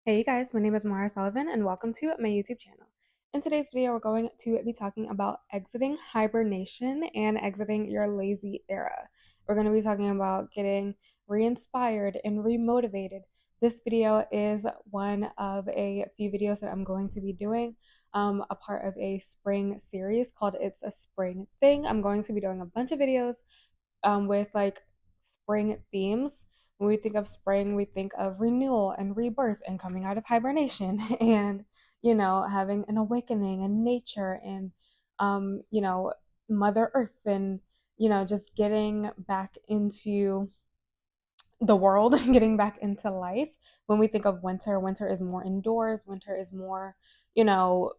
Hey guys, my name is Mara Sullivan and welcome to my YouTube channel. In today's video, we're going to be talking about exiting hibernation and exiting your lazy era. We're going to be talking about getting re-inspired and re-motivated. This video is one of a few videos that I'm going to be doing, a part of a spring series called It's a Spring Thing. I'm going to be doing a bunch of videos with like spring themes. When we think of spring, we think of renewal and rebirth and coming out of hibernation and, having an awakening and nature and, you know, Mother Earth and, just getting back into the world and getting back into life. When we think of winter, winter is more indoors, winter is more, you know,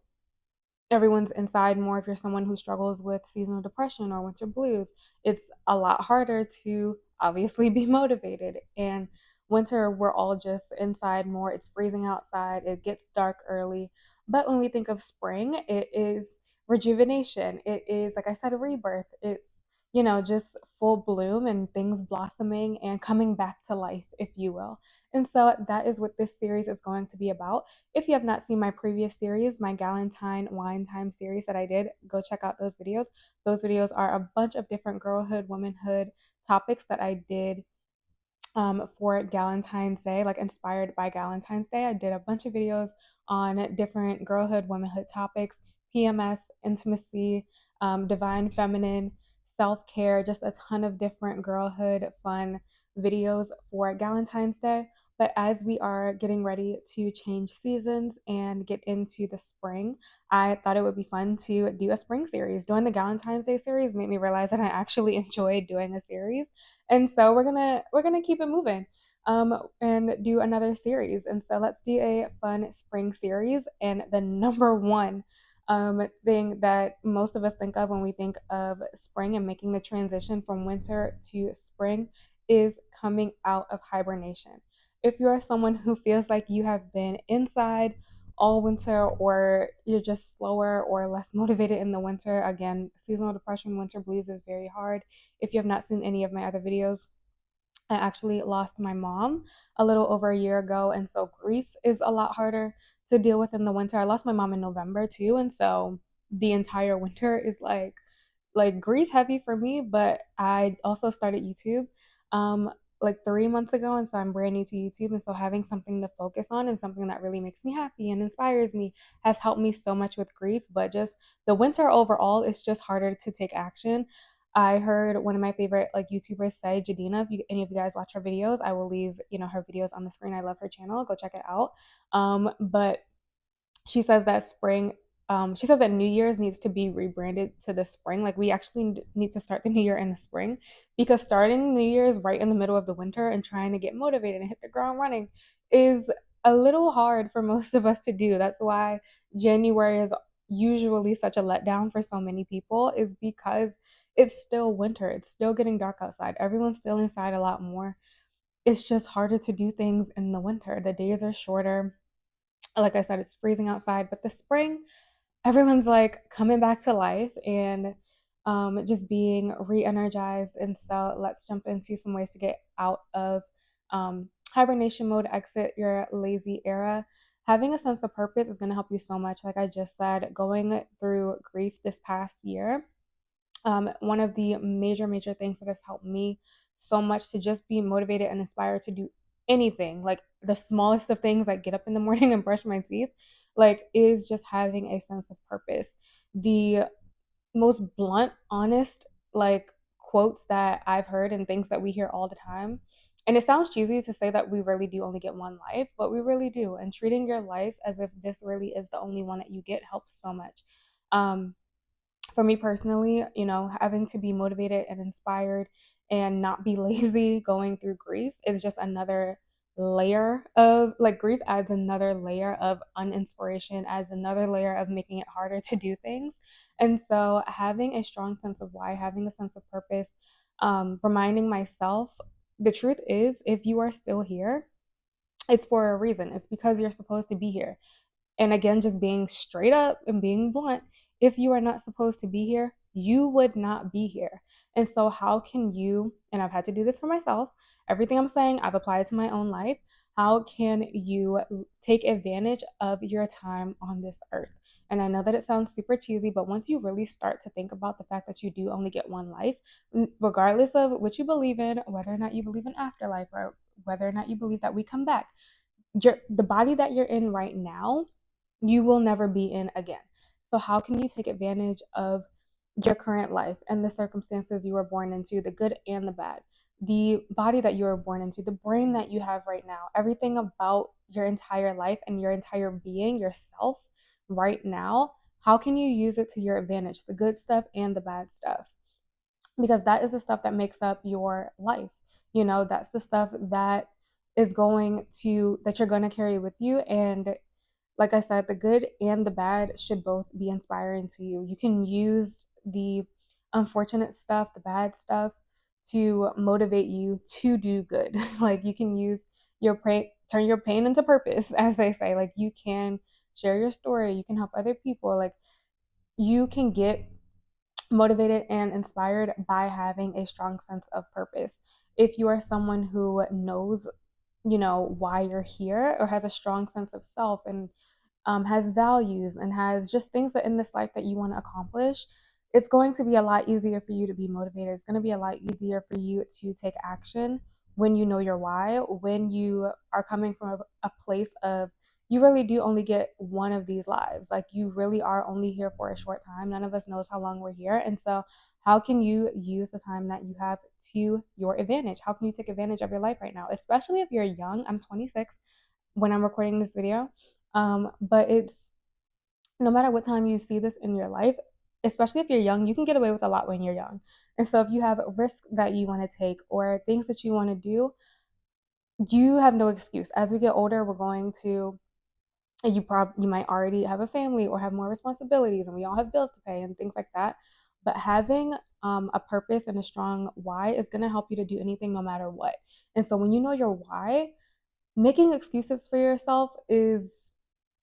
everyone's inside more. If you're someone who struggles with seasonal depression or winter blues, it's a lot harder to obviously be motivated. And winter, we're all just inside more. It's freezing outside, it gets dark early. But when we think of spring, it is rejuvenation. It is, like I said, a rebirth. It's, just full bloom and things blossoming and coming back to life, if you will. And so that is what this series is going to be about. If you have not seen my previous series, my Galentine Wine Time series that I did, go check out those videos. Those videos are a bunch of different girlhood, womanhood topics that I did for Galentine's Day, like inspired by Galentine's Day. I did a bunch of videos on different girlhood, womanhood topics, PMS, intimacy, divine feminine, self care, just a ton of different girlhood fun videos for Galentine's Day. But as we are getting ready to change seasons and get into the spring, I thought it would be fun to do a spring series. Doing the Galentine's Day series made me realize that I actually enjoyed doing a series, and so we're gonna keep it moving, and do another series. And so let's do a fun spring series. And the number one thing that most of us think of when we think of spring and making the transition from winter to spring is coming out of hibernation. If you are someone who feels like you have been inside all winter, or you're just slower or less motivated in the winter, again, seasonal depression, winter blues is very hard. If you have not seen any of my other videos, I actually lost my mom a little over a year ago, and so grief is a lot harder to deal with in the winter. I lost my mom in November too, and so the entire winter is like grief heavy for me. But I also started YouTube um like 3 months ago, and so I'm brand new to YouTube, and so having something to focus on and something that really makes me happy and inspires me has helped me so much with grief. But just the winter overall is just harder to take action. I heard one of my favorite like YouTubers say, Jadina, if any of you guys watch her videos, I will leave, her videos on the screen. I love her channel. Go check it out. But she says that she says that New Year's needs to be rebranded to the spring. Like, we actually need to start the new year in the spring, because starting New Year's right in the middle of the winter and trying to get motivated and hit the ground running is a little hard for most of us to do. That's why January is usually such a letdown for so many people, is because it's still winter. It's still getting dark outside. Everyone's still inside a lot more. It's just harder to do things in the winter. The days are shorter. Like I said, it's freezing outside. But the spring, everyone's like coming back to life and just being re-energized. And so let's jump into some ways to get out of hibernation mode, exit your lazy era. Having a sense of purpose is going to help you so much. Like I just said, going through grief this past year, one of the major things that has helped me so much to just be motivated and inspired to do anything, like the smallest of things, like get up in the morning and brush my teeth, like, is just having a sense of purpose. The most blunt, honest, like, quotes that I've heard and things that we hear all the time, and it sounds cheesy to say that we really do only get one life, but we really do. And treating your life as if this really is the only one that you get helps so much. For me personally, having to be motivated and inspired and not be lazy going through grief is just another layer of, like, grief adds another layer of uninspiration, adds another layer of making it harder to do things. And so having a strong sense of why, having a sense of purpose, reminding myself the truth is, if you are still here, it's for a reason. It's because you're supposed to be here. And again, just being straight up and being blunt, if you are not supposed to be here, you would not be here. And so, how can you, and I've had to do this for myself, everything I'm saying, I've applied to my own life. how can you take advantage of your time on this earth? And I know that it sounds super cheesy, but once you really start to think about the fact that you do only get one life, regardless of what you believe in, whether or not you believe in afterlife, or whether or not you believe that we come back, the body that you're in right now, you will never be in again. So how can you take advantage of your current life and the circumstances you were born into, the good and the bad, the body that you were born into, the brain that you have right now, everything about your entire life and your entire being, yourself right now? How can you use it to your advantage, the good stuff and the bad stuff? Because that is the stuff that makes up your life. That's the stuff that is going to that you're going to carry with you. And like I said, the good and the bad should both be inspiring to you. You can use the unfortunate stuff, the bad stuff, to motivate you to do good. Like you can use your pain, turn your pain into purpose, as they say. Like you can share your story, you can help other people. Like you can get motivated and inspired by having a strong sense of purpose. If you are someone who knows, why you're here, or has a strong sense of self, and has values, and has just things that in this life that you want to accomplish, it's going to be a lot easier for you to be motivated. It's going to be a lot easier for you to take action when you know your why, when you are coming from a place of you really do only get one of these lives. Like you really are only here for a short time. None of us knows how long we're here. And so how can you use the time that you have to your advantage? How can you take advantage of your life right now, especially if you're young? I'm 26 when I'm recording this video. But it's no matter what time you see this in your life, especially if you're young, you can get away with a lot when you're young. And so if you have risks that you want to take or things that you want to do, you have no excuse. As we get older, we're going to you might already have a family or have more responsibilities, and we all have bills to pay and things like that. But having a purpose and a strong why is going to help you to do anything no matter what. And so when you know your why, making excuses for yourself is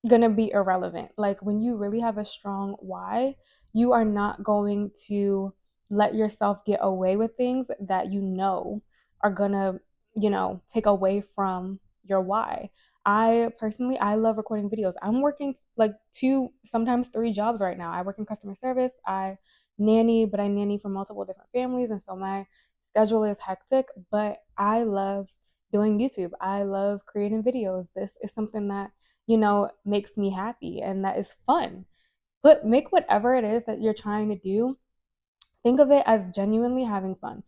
gonna be irrelevant. Like when you really have a strong why, you are not going to let yourself get away with things that are gonna, take away from your why. I love recording videos. I'm working like two, sometimes three jobs right now. I work in customer service. I nanny, but I nanny for multiple different families. And so my schedule is hectic, but I love doing YouTube. I love creating videos. This is something that makes me happy and that is fun. But make whatever it is that you're trying to do, think of it as genuinely having fun.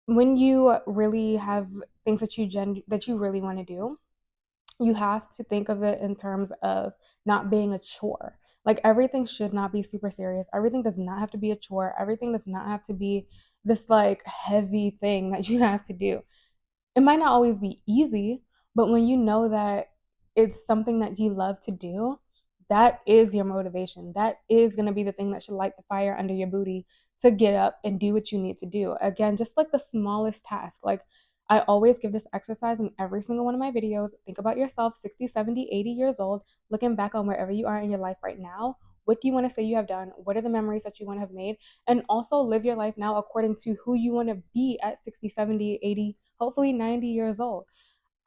When you really have things that you really want to do, you have to think of it in terms of not being a chore. Like everything should not be super serious. Everything does not have to be a chore. Everything does not have to be this like heavy thing that you have to do. It might not always be easy, but when you know that it's something that you love to do, that is your motivation. That is going to be the thing that should light the fire under your booty to get up and do what you need to do. Again, just like the smallest task. Like I always give this exercise in every single one of my videos. Think about yourself 60, 70, 80 years old, looking back on wherever you are in your life right now. What do you want to say you have done? What are the memories that you want to have made? And also live your life now according to who you want to be at 60, 70, 80, hopefully 90 years old.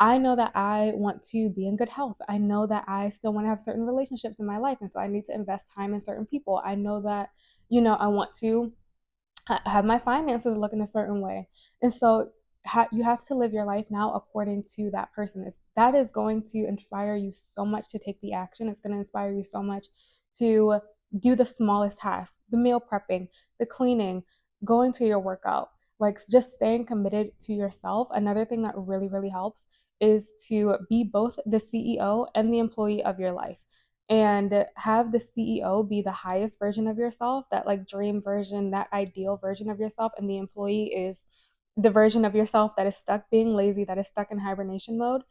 I know that I want to be in good health. I know that I still want to have certain relationships in my life. And so I need to invest time in certain people. I know that, I want to have my finances look in a certain way. And so you have to live your life now according to that person. That is going to inspire you so much to take the action. It's going to inspire you so much to do the smallest tasks, the meal prepping, the cleaning, going to your workout, like just staying committed to yourself. Another thing that really, really helps is to be both the CEO and the employee of your life, and have the CEO be the highest version of yourself, that like dream version, that ideal version of yourself, and the employee is the version of yourself that is stuck being lazy, that is stuck in hibernation mode.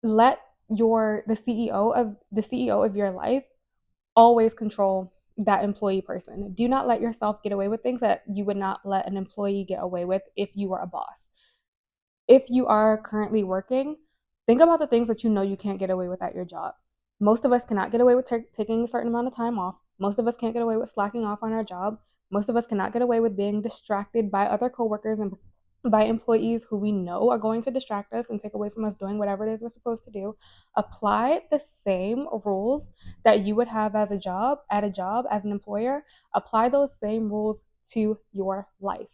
Let the CEO of your life always control that employee person. Do not let yourself get away with things that you would not let an employee get away with if you were a boss. If you are currently working, think about the things that you can't get away with at your job. Most of us cannot get away with taking a certain amount of time off. Most of us can't get away with slacking off on our job. Most of us cannot get away with being distracted by other coworkers and by employees who we know are going to distract us and take away from us doing whatever it is we're supposed to do. Apply the same rules that you would have as a job, at a job as an employer. Apply those same rules to your life.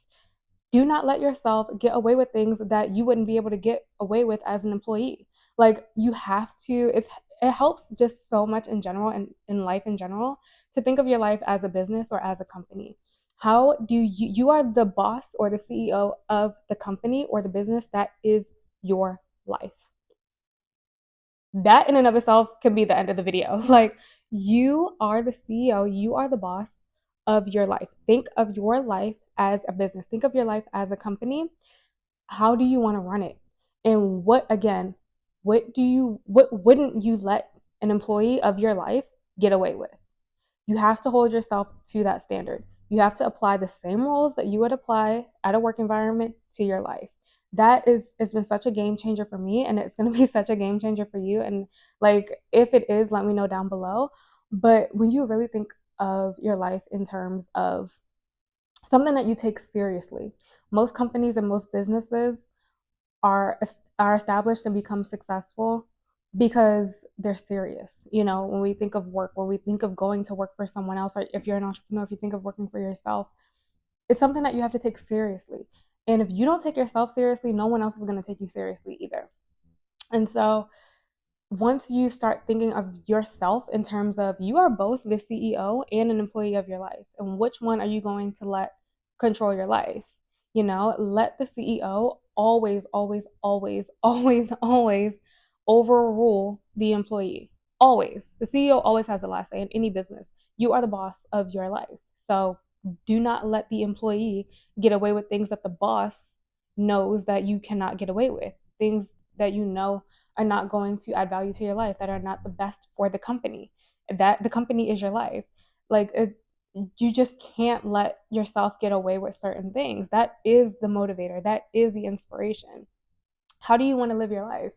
Do not let yourself get away with things that you wouldn't be able to get away with as an employee. Like, you have to, it helps just so much in general and in life in general to think of your life as a business or as a company. How do you are the boss or the CEO of the company or the business that is your life. That in and of itself can be the end of the video. Like, you are the CEO, you are the boss of your life. Think of your life as a business. Think of your life as a company. How do you want to run it? And what wouldn't you let an employee of your life get away with? You have to hold yourself to that standard. You have to apply the same rules that you would apply at a work environment to your life. That is, it's been such a game changer for me, and it's going to be such a game changer for you. And like, if it is, let me know down below. But when you really think of your life in terms of something that you take seriously, most companies and most businesses are are established and become successful because they're serious. You know, when we think of work, when we think of going to work for someone else, or if you're an entrepreneur, if you think of working for yourself, it's something that you have to take seriously. And if you don't take yourself seriously, no one else is going to take you seriously either. And so once you start thinking of yourself in terms of you are both the CEO and an employee of your life, and which one are you going to let control your life? You know, let the CEO always, always, always, always, always overrule the employee. Always. The CEO always has the last say in any business. You are the boss of your life. So do not let the employee get away with things that the boss knows that you cannot get away with. Things that you know are not going to add value to your life, that are not the best for the company. That the company is your life. Like, you just can't let yourself get away with certain things. That is the motivator. That is the inspiration. How do you want to live your life?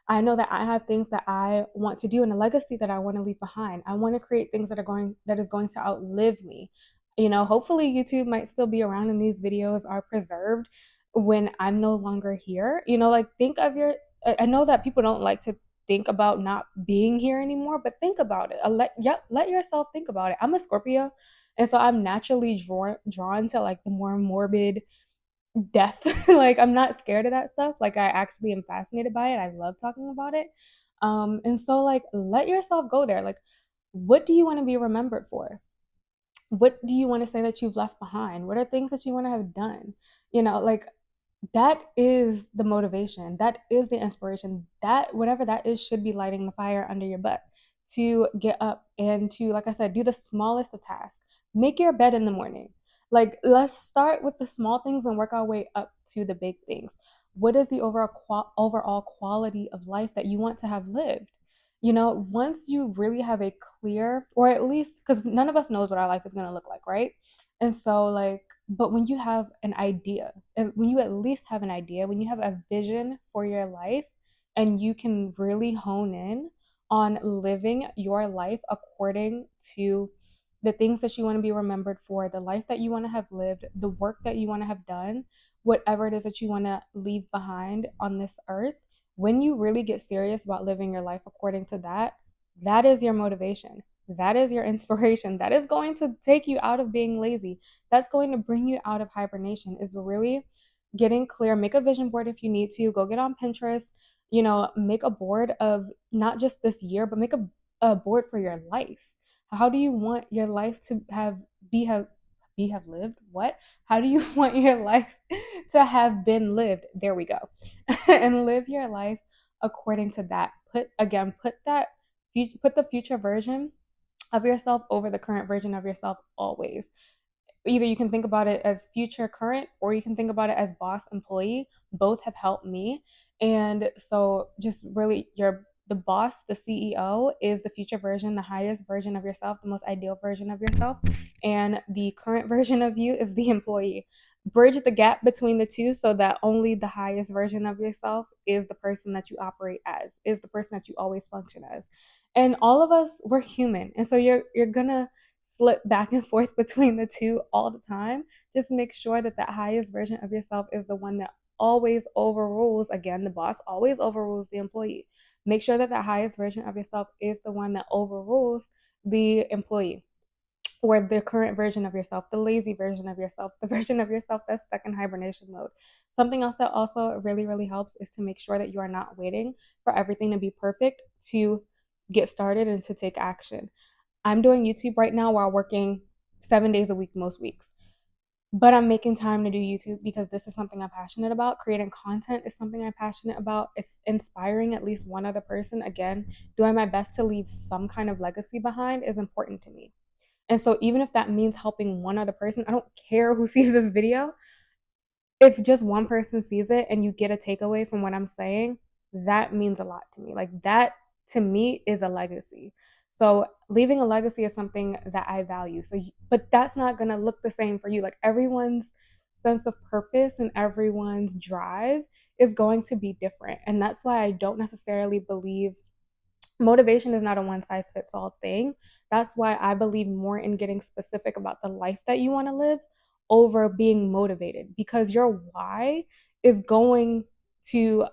I know that I have things that I want to do and a legacy that I want to leave behind. I want to create things that is going to outlive me. You know, hopefully YouTube might still be around and these videos are preserved when I'm no longer here. You know, like, think of your I know that people don't like to think about not being here anymore, but think about it. Let yourself think about it. I'm a Scorpio, and so I'm naturally drawn to like the more morbid death. Like, I'm not scared of that stuff. Like, I actually am fascinated by it. I love talking about it. And so, like, let yourself go there. Like, what do you want to be remembered for? What do you want to say that you've left behind? What are things that you want to have done? You know, like, that is the motivation. That is the inspiration. That, whatever that is, should be lighting the fire under your butt to get up and to, like I said, do the smallest of tasks. Make your bed in the morning. Like, let's start with the small things and work our way up to the big things. What is the overall quality of life that you want to have lived? You know, once you really have a clear, or at least, because none of us knows what our life is going to look like, right? And so, like, but when you have an idea, and when you at least have an idea, when you have a vision for your life, and you can really hone in on living your life according to the things that you want to be remembered for, the life that you want to have lived, the work that you want to have done, whatever it is that you want to leave behind on this earth, when you really get serious about living your life according to that, that is your motivation. That is your inspiration. That is going to take you out of being lazy. That's going to bring you out of hibernation, is really getting clear. Make a vision board if you need to. Go get on Pinterest. You know, make a board of not just this year, but make a board for your life. How do you want your life to have lived? What? How do you want your life to have been lived? There we go. And live your life according to that. Put the future version of yourself over the current version of yourself always. Either you can think about it as future current, or you can think about it as boss employee. Both have helped me. And so, just really, the boss, the CEO, is the future version, the highest version of yourself, the most ideal version of yourself, and the current version of you is the employee. Bridge the gap between the two so that only the highest version of yourself is the person that you operate as, is the person that you always function as. And all of us, we're human, and so you're gonna flip back and forth between the two all the time. Just make sure that that highest version of yourself is the one that always overrules, again, the boss always overrules the employee. Make sure that that highest version of yourself is the one that overrules the employee, or the current version of yourself, the lazy version of yourself, the version of yourself that's stuck in hibernation mode. Something else that also really, really helps is to make sure that you are not waiting for everything to be perfect to get started and to take action. I'm doing YouTube right now while working 7 days a week most weeks. But I'm making time to do YouTube because this is something I'm passionate about. Creating content is something I'm passionate about. It's inspiring at least one other person. Again, doing my best to leave some kind of legacy behind is important to me. And so even if that means helping one other person, I don't care who sees this video. If just one person sees it and you get a takeaway from what I'm saying, that means a lot to me. Like that to me is a legacy. So leaving a legacy is something that I value. So, but that's not going to look the same for you. Like everyone's sense of purpose and everyone's drive is going to be different. And that's why I don't necessarily believe motivation is not a one size fits all thing. That's why I believe more in getting specific about the life that you want to live over being motivated, because your why is going to,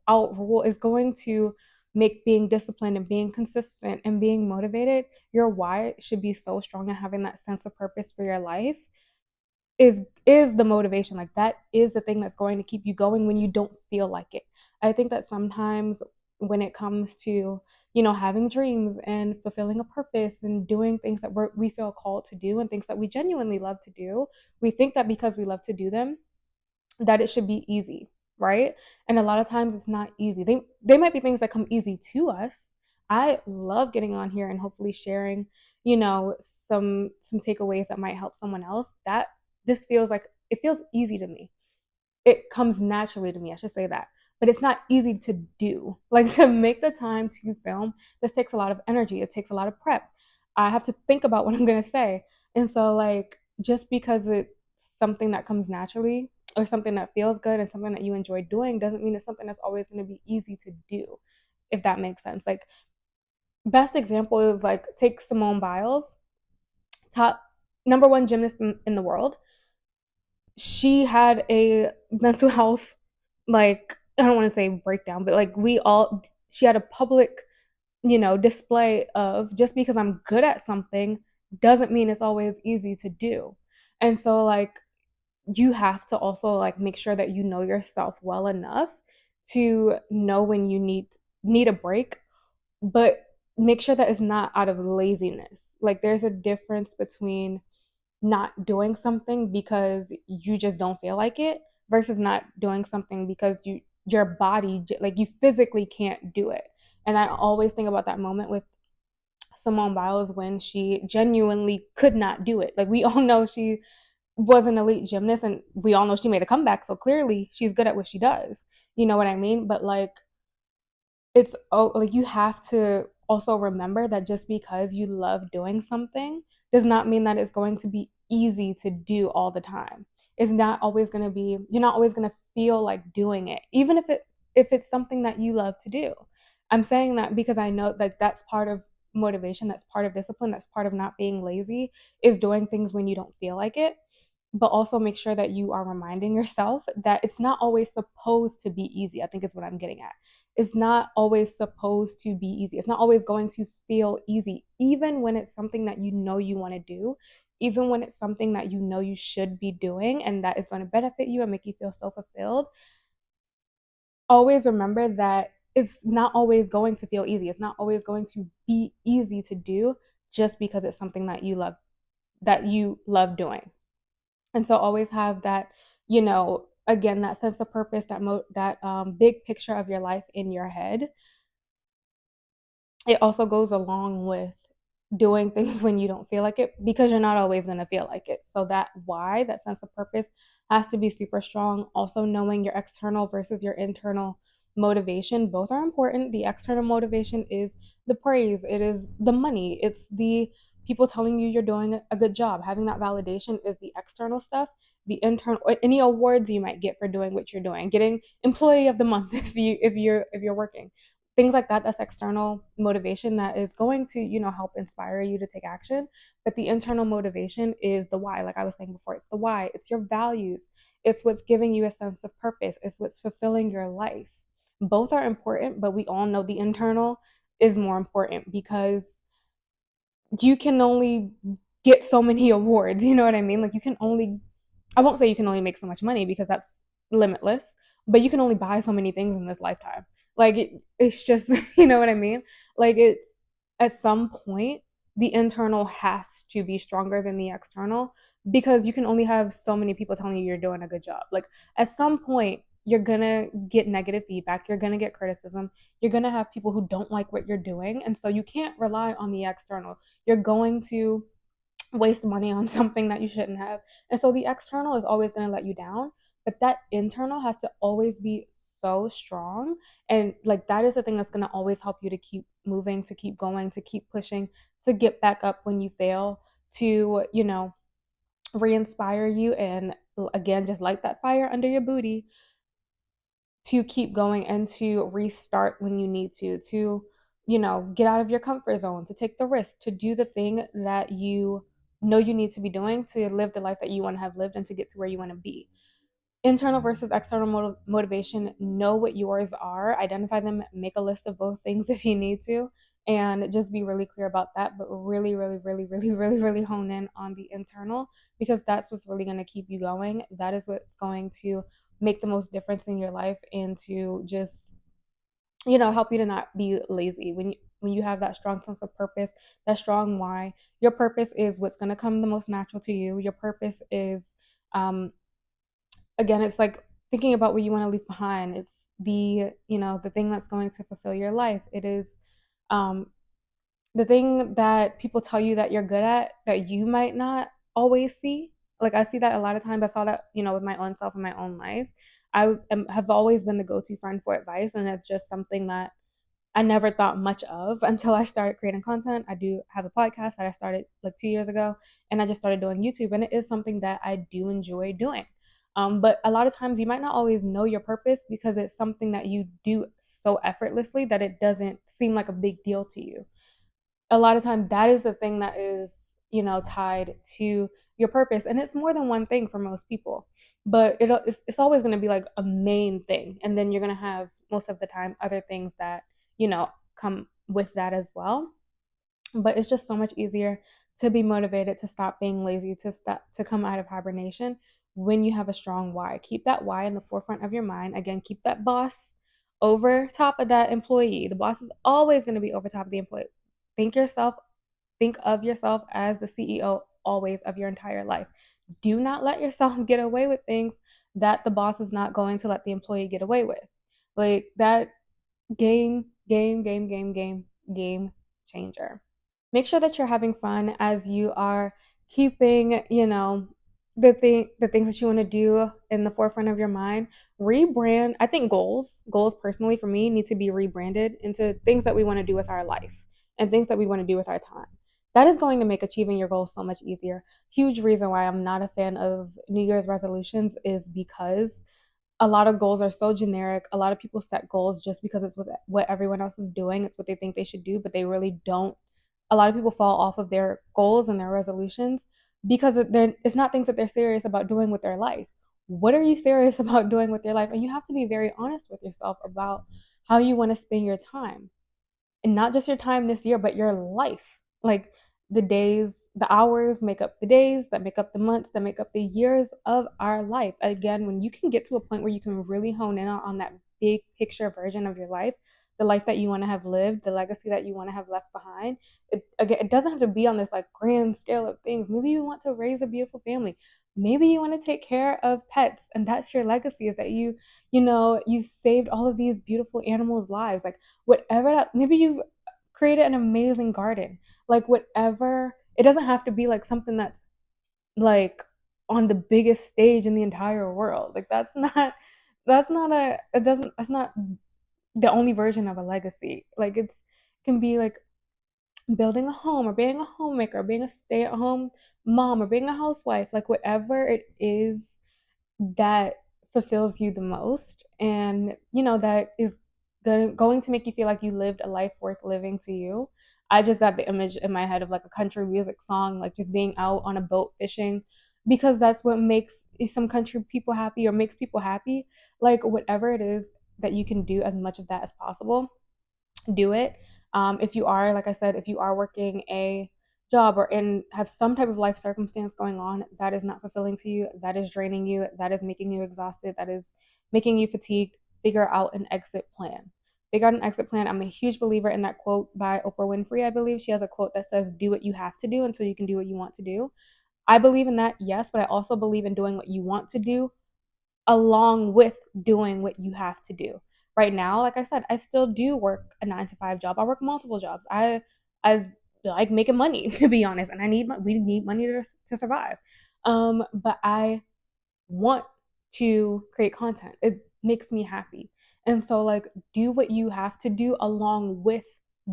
outrule, is going to make being disciplined and being consistent and being motivated. Your why should be so strong in having that sense of purpose for your life is the motivation. Like that is the thing that's going to keep you going when you don't feel like it. I think that sometimes when it comes to, having dreams and fulfilling a purpose and doing things that we feel called to do and things that we genuinely love to do, we think that because we love to do them, that it should be easy, right? And a lot of times it's not easy. They might be things that come easy to us. I love getting on here and hopefully sharing, some takeaways that might help someone else. That this feels like it feels easy to me. It comes naturally to me, I should say that. But it's not easy to do. Like to make the time to film, this takes a lot of energy. It takes a lot of prep. I have to think about what I'm going to say. And so like just because it's something that comes naturally or something that feels good and something that you enjoy doing doesn't mean it's something that's always going to be easy to do, if that makes sense. Like best example is like take Simone Biles, top number one gymnast in the world. She had a mental health, like I don't want to say breakdown, but like she had a public, display of, just because I'm good at something doesn't mean it's always easy to do. And so like you have to also like make sure that you know yourself well enough to know when you need a break, but make sure that it's not out of laziness. Like there's a difference between not doing something because you just don't feel like it versus not doing something because your body, like you physically can't do it. And I always think about that moment with Simone Biles when she genuinely could not do it. Like we all know she was an elite gymnast and we all know she made a comeback, so clearly she's good at what she does. You know what I mean? But like like you have to also remember that just because you love doing something does not mean that it's going to be easy to do all the time. It's not always going to be, you're not always going to feel like doing it, even if it's something that you love to do. I'm saying that because I know like that's part of motivation, that's part of discipline, that's part of not being lazy, is doing things when you don't feel like it. But also make sure that you are reminding yourself that it's not always supposed to be easy, I think is what I'm getting at. It's not always supposed to be easy. It's not always going to feel easy, even when it's something that you know you want to do, even when it's something that you know you should be doing and that is going to benefit you and make you feel so fulfilled. Always remember that it's not always going to feel easy. It's not always going to be easy to do just because it's something that you love doing. And so always have that, again, that sense of purpose, that big picture of your life in your head. It also goes along with doing things when you don't feel like it, because you're not always going to feel like it. So that why, that sense of purpose has to be super strong. Also knowing your external versus your internal motivation, both are important. The external motivation is the praise, it is the money, it's the people telling you you're doing a good job. Having that validation is the external stuff. The internal, any awards you might get for doing what you're doing, getting employee of the month if you're working, things like that. That's external motivation that is going to, help inspire you to take action. But the internal motivation is the why. Like I was saying before, it's the why. It's your values. It's what's giving you a sense of purpose. It's what's fulfilling your life. Both are important, but we all know the internal is more important because you can only get so many awards. You know what I mean? Like you can only, I won't say you can only make so much money because that's limitless, but you can only buy so many things in this lifetime. Like it's just, you know what I mean? Like it's at some point, the internal has to be stronger than the external because you can only have so many people telling you you're doing a good job. Like at some point, you're gonna get negative feedback, you're gonna get criticism, you're gonna have people who don't like what you're doing. And so you can't rely on the external. You're going to waste money on something that you shouldn't have. And so the external is always going to let you down, but that internal has to always be so strong. And like that is the thing that's going to always help you to keep moving, to keep going, to keep pushing, to get back up when you fail, to, re-inspire you and again just light that fire under your booty, to keep going and to restart when you need to get out of your comfort zone, to take the risk, to do the thing that you know you need to be doing to live the life that you want to have lived and to get to where you want to be. Internal versus external motivation, know what yours are, identify them, make a list of both things if you need to, and just be really clear about that. But really, really, really, really, really, really hone in on the internal because that's what's really going to keep you going. That is what's going to make the most difference in your life and to just help you to not be lazy when you have that strong sense of purpose, that strong why. Your purpose is what's going to come the most natural to you. Your purpose is again, it's like thinking about what you want to leave behind. It's the thing that's going to fulfill your life. It is um the thing that people tell you that you're good at that you might not always see. Like I see that a lot of times. I saw that with my own self in my own life. Have always been the go-to friend for advice, and it's just something that I never thought much of until I started creating content. I do have a podcast that I started like 2 years ago, and I just started doing YouTube, and it is something that I do enjoy doing. But a lot of times you might not always know your purpose because it's something that you do so effortlessly that it doesn't seem like a big deal to you. A lot of time that is the thing that is tied to your purpose, and it's more than one thing for most people, but it's always going to be like a main thing, and then you're going to have most of the time other things that come with that as well. But it's just so much easier to be motivated, to stop being lazy, to come out of hibernation when you have a strong why. Keep that why in the forefront of your mind. Again, keep that boss over top of that employee. The boss is always going to be over top of the employee. Think yourself, think of yourself as the CEO always of your entire life. Do not let yourself get away with things that the boss is not going to let the employee get away with. Like that game changer. Make sure that you're having fun as you are keeping, the things that you want to do in the forefront of your mind. Rebrand. I think goals personally for me need to be rebranded into things that we want to do with our life and things that we want to do with our time. That is going to make achieving your goals so much easier. Huge reason why I'm not a fan of New Year's resolutions is because a lot of goals are so generic. A lot of people set goals just because it's what everyone else is doing. It's what they think they should do, but they really don't. A lot of people fall off of their goals and their resolutions because it's not things that they're serious about doing with their life. What are you serious about doing with your life? And you have to be very honest with yourself about how you want to spend your time, and not just your time this year, but your life. Like the days, the hours make up the days, that make up the months, that make up the years of our life. Again, when you can get to a point where you can really hone in on that big picture version of your life, the life that you want to have lived, the legacy that you want to have left behind, it doesn't have to be on this like grand scale of things. Maybe you want to raise a beautiful family. Maybe you want to take care of pets, and that's your legacy, is that you've saved all of these beautiful animals' lives. Like whatever that, maybe you've created an amazing garden. Like whatever, it doesn't have to be like something that's like on the biggest stage in the entire world. Like that's not the only version of a legacy. Like it can be like building a home, or being a homemaker, or being a stay-at-home mom, or being a housewife. Like whatever it is that fulfills you the most, and that is going to make you feel like you lived a life worth living to you. I just got the image in my head of like a country music song, like just being out on a boat fishing, because that's what makes some country people happy or makes people happy. Like whatever it is that you can do, as much of that as possible, do it. If you are, like I said, if you are working a job or in have some type of life circumstance going on that is not fulfilling to you, that is draining you, that is making you exhausted, that is making you fatigued, figure out an exit plan. Figure out an exit plan. I'm a huge believer in that quote by Oprah Winfrey. I believe she has a quote that says, "Do what you have to do until you can do what you want to do." I believe in that, yes, but I also believe in doing what you want to do along with doing what you have to do. Right now, like I said, I still do work a 9 to 5 job. I work multiple jobs. I like making money to be honest, and we need money to survive. But I want to create content. It makes me happy. And so like do what you have to do along with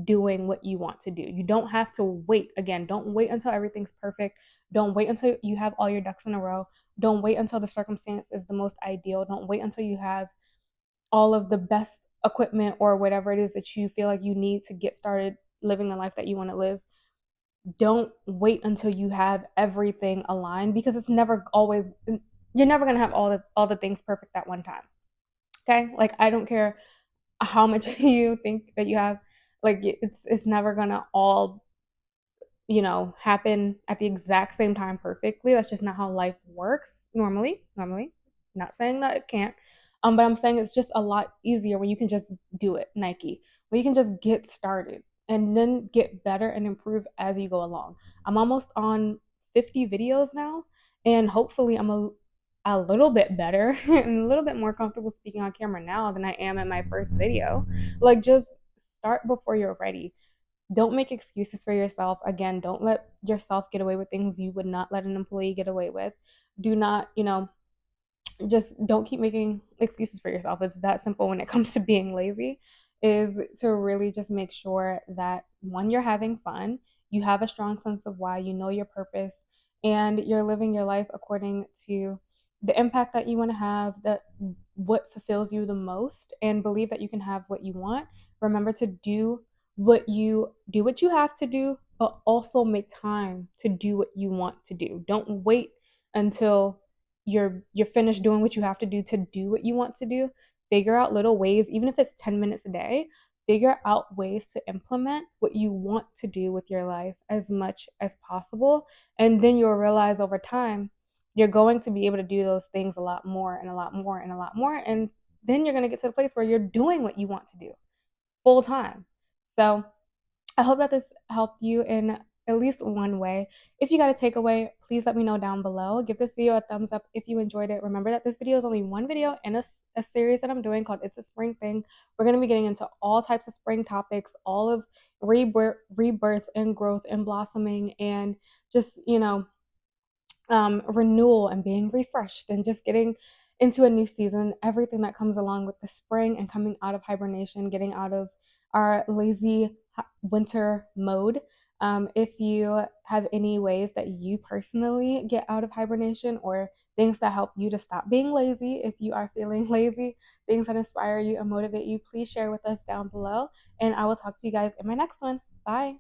doing what you want to do. You don't have to wait. Again, don't wait until everything's perfect. Don't wait until you have all your ducks in a row. Don't wait until the circumstance is the most ideal. Don't wait until you have all of the best equipment or whatever it is that you feel like you need to get started living the life that you want to live. Don't wait until you have everything aligned, because it's never always, you're never going to have all the things perfect at one time. Okay? Like I don't care how much you think that you have, like it's never going to all, happen at the exact same time perfectly. That's just not how life works normally. Not saying that it can't. But I'm saying it's just a lot easier when you can just do it, Nike. When you can just get started and then get better and improve as you go along. I'm almost on 50 videos now, and hopefully I'm a little bit better and a little bit more comfortable speaking on camera now than I am in my first video. Like just start before you're ready. Don't make excuses for yourself. Again, don't let yourself get away with things you would not let an employee get away with. Do not, just don't keep making excuses for yourself. It's that simple when it comes to being lazy, is to really just make sure that one, you're having fun, you have a strong sense of why, you know your purpose, and you're living your life according to the impact that you want to have, that what fulfills you the most, and believe that you can have what you want. Remember to do what you have to do, but also make time to do what you want to do. Don't wait until you're finished doing what you have to do what you want to do. Figure out little ways, even if it's 10 minutes a day. Figure out ways to implement what you want to do with your life as much as possible, and then you'll realize over time you're going to be able to do those things a lot more and a lot more and a lot more, and then you're going to get to the place where you're doing what you want to do full time. So I hope that this helped you in at least one way. If you got a takeaway, please let me know down below. Give this video a thumbs up if you enjoyed it. Remember that this video is only one video in a series that I'm doing called It's a Spring Thing. We're going to be getting into all types of spring topics, all of rebirth and growth and blossoming, and just, renewal and being refreshed and just getting into a new season, everything that comes along with the spring and coming out of hibernation, getting out of our lazy winter mode. If you have any ways that you personally get out of hibernation, or things that help you to stop being lazy, if you are feeling lazy, things that inspire you and motivate you, please share with us down below. And I will talk to you guys in my next one. Bye.